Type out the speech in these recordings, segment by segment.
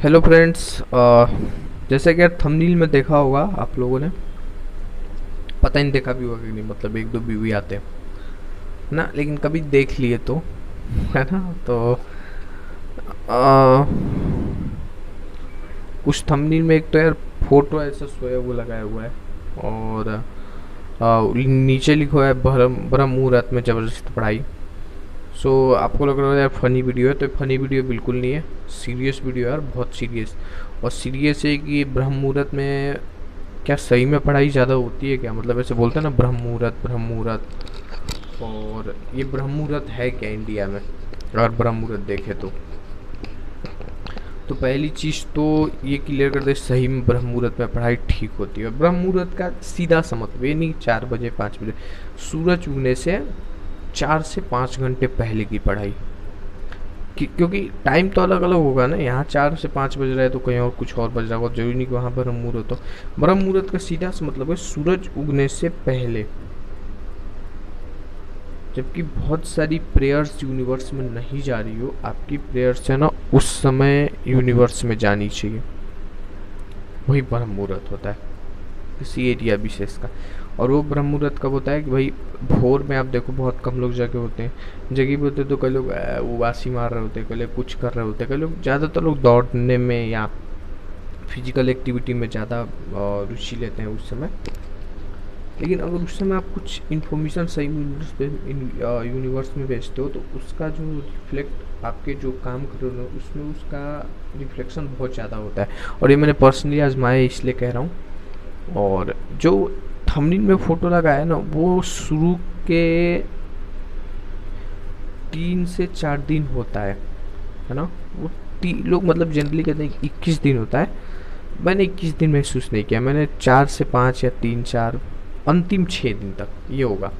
Hello friends. जैसे कि thumbnail में देखा होगा आप लोगों ने, पता नहीं देखा भी होगा कि नहीं, मतलब एक दो व्यू आते हैं ना, लेकिन कभी देख लिए तो है ना। तो आ, कुछ थंबनेल में एक तो यार फोटो ऐसा सोया वो लगाया हुआ है, और नीचे लिखा है ब्रह्म ब्रह्म मुहूर्त में जबरदस्त पढ़ाई। सो आपको लग रहा है यार फनी वीडियो है, तो फनी वीडियो बिल्कुल नहीं है, सीरियस वीडियो है यार, बहुत सीरियस। और सीरियस है कि ब्रह्म मुहूर्त में क्या सही में पढ़ाई ज़्यादा होती है क्या? मतलब ऐसे बोलते हैं ना, ब्रह्म मुहूर्त ब्रह्म मुहूर्त। और ये ब्रह्म मुहूर्त है क्या इंडिया में? अगर ब्रह्म मुहूर्त देखे तो पहली चीज़ तो ये क्लियर कर दे, सही में ब्रह्म मुहूर्त में पढ़ाई ठीक होती है। और ब्रह्म मुहूर्त का सीधा सा मतलब ये नहीं 4 बजे 5 बजे, सूरज उगने से 4 से 5 घंटे पहले की पढ़ाई। क्योंकि टाइम तो अलग अलग होगा ना, यहाँ 4 से 5 बज रहा है तो कहीं और कुछ और बज रहा होगा, जरूरी नहीं कि वहाँ ब्रह्म मुहूर्त हो। ब्रह्म मुहूर्त का सीधा सा मतलब है सूरज उगने से पहले। जबकि बहुत सारी प्रेयर्स यूनिवर्स में नहीं जा रही हो, आपकी प्रेयर्स है ना उस समय यूनिवर्स में जानी चाहिए, वही ब्रह्म मुहूर्त होता है किसी एरिया विशेष का। और वो ब्रह्म मुहूर्त कब होता है कि भाई भोर में आप देखो बहुत कम लोग जगह होते हैं, जगह भी होते हैं तो कई लोग उबासी मार रहे होते हैं, कई लोग कुछ कर रहे होते हैं, कई लोग ज़्यादातर लोग दौड़ने में या फिजिकल एक्टिविटी में ज़्यादा रुचि लेते हैं उस समय। लेकिन अगर उस समय आप कुछ इन्फॉर्मेशन सही यूनिवर्स में भेजते हो तो उसका जो रिफ्लेक्ट आपके जो काम कर रहे हो उसमें उसका रिफ्लेक्शन बहुत ज़्यादा होता है। और ये मैंने पर्सनली आजमाया इसलिए कह रहा हूँ। और जो थंबनेल में फ़ोटो लगा है ना, वो शुरू के 3 से 4 दिन होता है ना। वो लोग मतलब जनरली कहते हैं कि 21 दिन होता है। मैंने 21 दिन महसूस नहीं किया, मैंने 4 से 5 या 3 4 अंतिम 6 दिन तक ये होगा।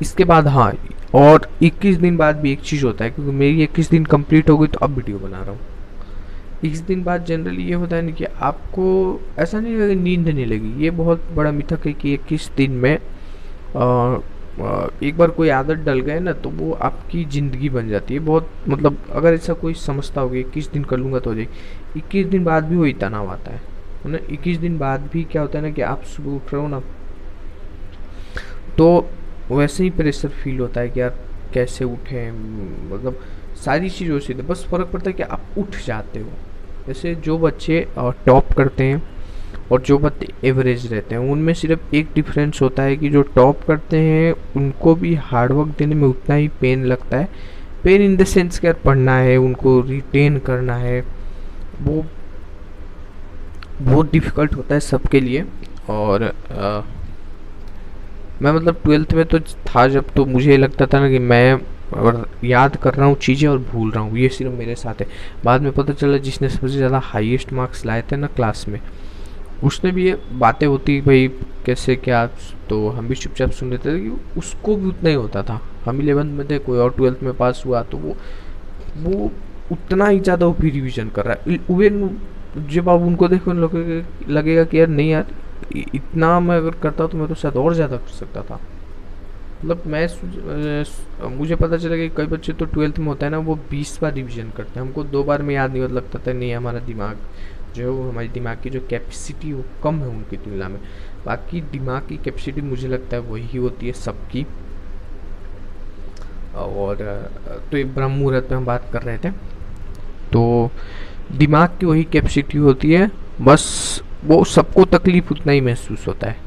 इसके बाद हाँ, और 21 दिन बाद भी एक चीज़ होता है, क्योंकि मेरी 21 दिन कंप्लीट हो गई तो अब वीडियो बना रहा हूँ। 21 दिन बाद जनरली ये होता है ना कि आपको ऐसा नहीं लगेगा, नींद नहीं लगी। ये बहुत बड़ा मिथक है कि 21 दिन में एक बार कोई आदत डल गए ना तो वो आपकी ज़िंदगी बन जाती है। बहुत मतलब अगर ऐसा कोई समझता होगा 21 दिन कर लूँगा तो हो जाएगी, 21 दिन बाद भी वही तनाव आता है ना। 21 दिन बाद भी क्या होता है ना कि आप सुबह उठ रहे हो ना, तो वैसे ही प्रेशर फील होता है कि यार कैसे उठें, मतलब सारी चीज़ों से बस फ़र्क पड़ता है कि आप उठ जाते हो। जैसे जो बच्चे टॉप करते हैं और जो बच्चे एवरेज रहते हैं, उनमें सिर्फ एक डिफरेंस होता है कि जो टॉप करते हैं उनको भी हार्डवर्क देने में उतना ही पेन लगता है। पेन इन द सेंस कि यार पढ़ना है, उनको रिटेन करना है, वो बहुत डिफ़िकल्ट होता है सबके लिए। और मैं मतलब 12th में तो था जब, तो मुझे लगता था ना कि मैं और याद कर रहा हूँ चीज़ें और भूल रहा हूँ, ये सिर्फ मेरे साथ है। बाद में पता चला जिसने सबसे ज़्यादा हाईएस्ट मार्क्स लाए थे ना क्लास में, उसने भी ये बातें होती भाई कैसे क्या, तो हम भी चुपचाप सुन लेते थे कि उसको भी उतना ही होता था। हम 11th में थे, कोई और 12th में पास हुआ तो वो उतना ही ज़्यादा वो भी रिविजन कर रहा है। इवन जब आप उनको देखो लगेगा कि यार नहीं यार, इतना मैं अगर करता तो मैं तो शायद और ज़्यादा कर सकता था। मतलब मुझे पता चला कि कई बच्चे तो 12th में होता है ना, वो 20 बार रिवीजन करते हैं। हमको 2 बार में याद नहीं होता, लगता था नहीं हमारा दिमाग जो है वो, हमारी दिमाग की जो कैपेसिटी वो कम है उनकी तुलना में। बाकी दिमाग की कैपेसिटी मुझे लगता है वही होती है सबकी। और तो ये ब्रह्म मुहूर्त में हम बात कर रहे थे, तो दिमाग की वही कैपेसिटी होती है, बस वो सबको तकलीफ उतना ही महसूस होता है।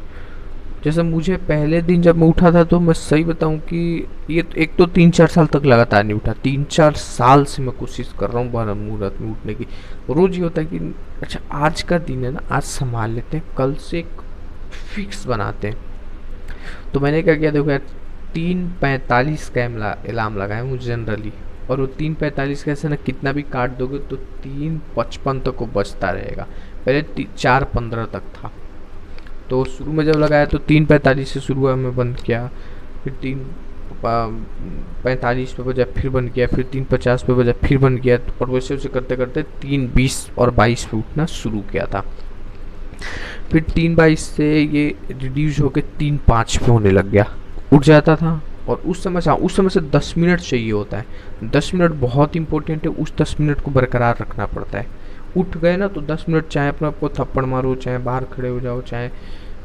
जैसे मुझे पहले दिन जब मैं उठा था, तो मैं सही बताऊं कि ये तो एक तो 3 4 साल तक लगातार नहीं उठा, 3 4 साल से मैं कोशिश कर रहा हूँ ब्रह्म मुहूर्त में उठने की। रोज ये होता है कि अच्छा आज का दिन है ना, आज संभाल लेते हैं, कल से एक फिक्स बनाते हैं। तो मैंने क्या किया, देखो यार 3:45 का अलार्म लगाया हूँ जनरली। और वो 3:45 का ऐसे ना कितना भी काट दोगे तो 3:55 तक वो बजता रहेगा। पहले 4:15 तक था। तो शुरू में जब लगाया तो 3:45 से शुरू हुआ, मैं बंद किया, फिर 3:45 पे बजा, फिर बंद किया, फिर 3:50 पे बजा, फिर बंद किया। और वैसे वैसे करते करते 3:20 और 22 पे उठना शुरू किया था। फिर 3:22 से ये रिड्यूस होकर 3:05 पे होने लग गया, उठ जाता था। और उस समय से, हाँ, उस समय से 10 मिनट चाहिए होता है। 10 मिनट बहुत इंपॉर्टेंट है, उस 10 मिनट को बरकरार रखना पड़ता है। उठ गए ना तो 10 मिनट चाहे अपने आपको थप्पड़ मारो, चाहे बाहर खड़े हो जाओ, चाहे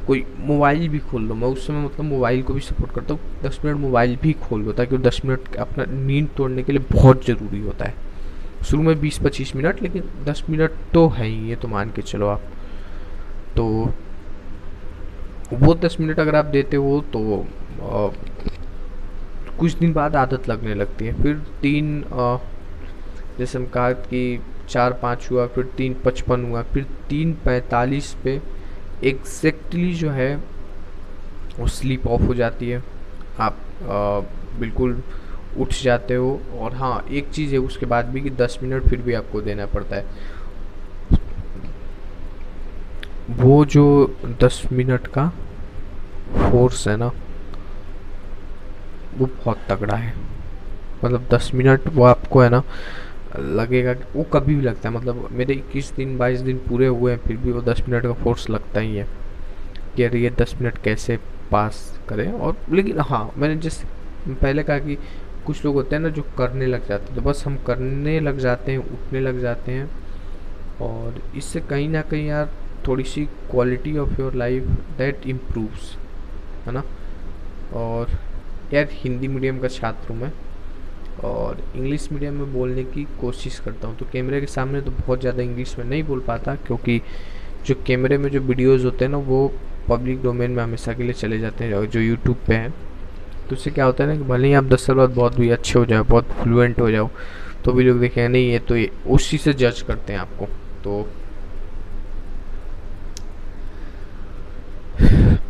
कोई मोबाइल भी खोल लो। मैं उस समय मतलब मोबाइल को भी सपोर्ट करता हूँ, 10 मिनट मोबाइल भी खोल लो, ताकि 10 मिनट अपना नींद तोड़ने के लिए बहुत ज़रूरी होता है। शुरू में 20-25 मिनट, लेकिन 10 मिनट तो है ही, ये तो मान के चलो आप। तो वो 10 मिनट अगर आप देते हो तो कुछ दिन बाद आदत लगने लगती है। फिर जैसे हम कहा कि 4-5 हुआ, फिर 3:55 हुआ, फिर 3:45 पे एग्जैक्टली जो है वो स्लीप ऑफ हो जाती है। आप बिल्कुल उठ जाते हो। और हाँ, एक चीज़ है उसके बाद भी कि 10 मिनट फिर भी आपको देना पड़ता है। वो जो 10 मिनट का फोर्स है ना, वो बहुत तगड़ा है। मतलब 10 मिनट वो आपको है ना लगेगा कि वो कभी भी लगता है। मतलब मेरे 21 दिन 22 दिन पूरे हुए हैं, फिर भी वो 10 मिनट का फोर्स लगता ही है कि यार ये 10 मिनट कैसे पास करें। और लेकिन हाँ, मैंने जैसे पहले कहा कि कुछ लोग होते हैं ना जो करने लग जाते हैं, तो बस हम करने लग जाते हैं, उठने लग जाते हैं, और इससे कहीं ना कहीं यार थोड़ी सी quality of your life that improves, है ना। और यार हिंदी मीडियम का छात्र हूँ मैं, और इंग्लिश मीडियम में बोलने की कोशिश करता हूँ। तो कैमरे के सामने तो बहुत ज़्यादा इंग्लिश में नहीं बोल पाता, क्योंकि जो कैमरे में जो वीडियोस होते हैं ना वो पब्लिक डोमेन में हमेशा के लिए चले जाते हैं, जो यूट्यूब पे हैं। तो उससे क्या होता है ना कि भले ही आप 10 साल बाद बहुत भी अच्छे हो जाओ, बहुत फ्लुएंट हो जाओ, तो भी लोग देखेंगे नहीं ये तो ये उस चीज़ से जज करते हैं आपको। तो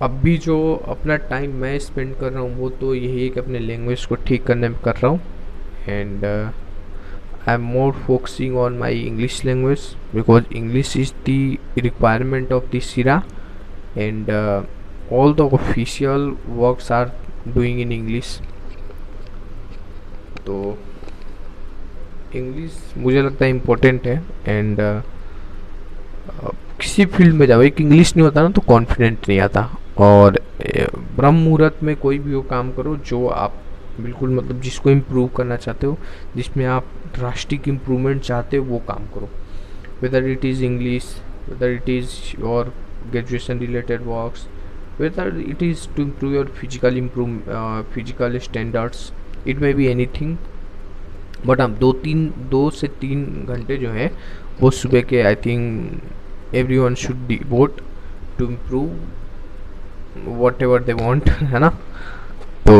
अब भी जो अपना टाइम मैं स्पेंड कर रहा हूँ वो तो यही है कि अपने लैंग्वेज को ठीक करने में कर रहा हूँ। And I am more focusing on my English language, because English is the requirement of the सिरा, and all the official works are doing in English. तो इंग्लिश मुझे लगता है इम्पोर्टेंट है। एंड किसी फील्ड में जाओ, एक इंग्लिश नहीं होता ना तो कॉन्फिडेंट नहीं आता। और ब्रह्म मुहूर्त में कोई भी वो काम करो जो आप बिल्कुल मतलब जिसको इम्प्रूव करना चाहते हो, जिसमें आप ड्रास्टिक इम्प्रूवमेंट चाहते हो, वो काम करो। Whether it is English, whether it is your graduation related works, whether it is to improve your physical standards, it may be anything. But हम 2 से 3 घंटे जो है वो सुबह के I think everyone should devote to improve whatever they want, है ना। तो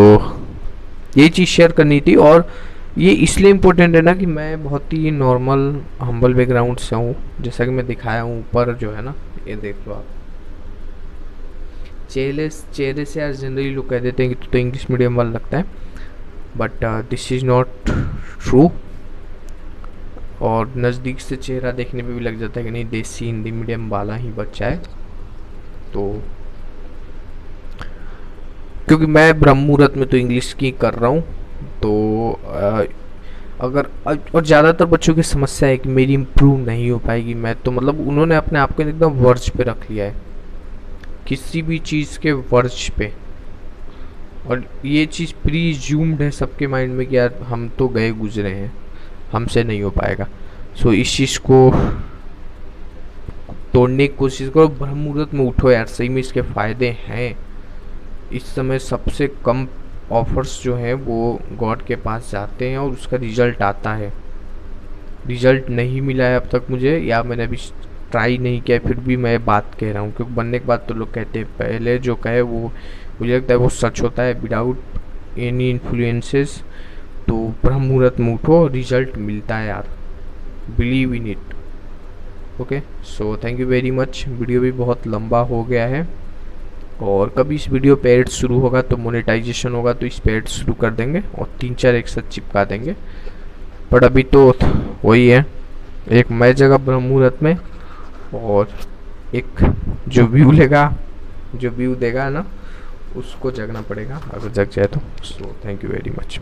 ये चीज़ शेयर करनी थी। और ये इसलिए इम्पोर्टेंट है ना कि मैं बहुत ही नॉर्मल हम्बल बैकग्राउंड से हूँ, जैसा कि मैं दिखाया हूँ ऊपर जो है ना, ये देख लो आप। चेहरे से यार जनरली लोग कह देते हैं कि तो इंग्लिश मीडियम वाला लगता है, but this is not true. और नज़दीक से चेहरा देखने पे भी लग जाता है कि नहीं देसी हिंदी मीडियम वाला ही बच्चा है। तो क्योंकि मैं ब्रह्म मुहूर्त में तो इंग्लिश की कर रहा हूँ, तो अगर और ज़्यादातर बच्चों की समस्या है कि मेरी इम्प्रूव नहीं हो पाएगी। मैं तो मतलब उन्होंने अपने आप को एकदम वर्ज पे रख लिया है, किसी भी चीज़ के वर्ज पे। और ये चीज़ प्रीज्यूम्ड है सबके माइंड में कि यार हम तो गए गुजरे हैं, हमसे नहीं हो पाएगा। सो इस चीज़ को तोड़ने की कोशिश करो, ब्रह्म मुहूर्त में उठो यार, सही में इसके फ़ायदे हैं। इस समय सबसे कम ऑफर्स जो हैं वो गॉड के पास जाते हैं और उसका रिजल्ट आता है। रिजल्ट नहीं मिला है अब तक मुझे, या मैंने अभी ट्राई नहीं किया, फिर भी मैं बात कह रहा हूँ, क्योंकि बनने के बाद तो लोग कहते हैं, पहले जो कहे वो मुझे लगता है वो सच होता है विदाउट एनी इन्फ्लुएंसेस। तो ब्रह्म मुहूर्त में उठो, रिजल्ट मिलता है यार, believe in it. Okay, so thank you very much. Video भी बहुत लंबा हो गया है, और कभी इस वीडियो पे एड शुरू होगा तो मोनेटाइजेशन होगा तो इस पे एड शुरू कर देंगे और 3-4 एक साथ चिपका देंगे। बट अभी तो वही है, एक मैं जगह ब्रह्म मुहूर्त में, और एक जो व्यू देगा ना उसको जगना पड़ेगा, अगर जग जाए तो। So thank you very much.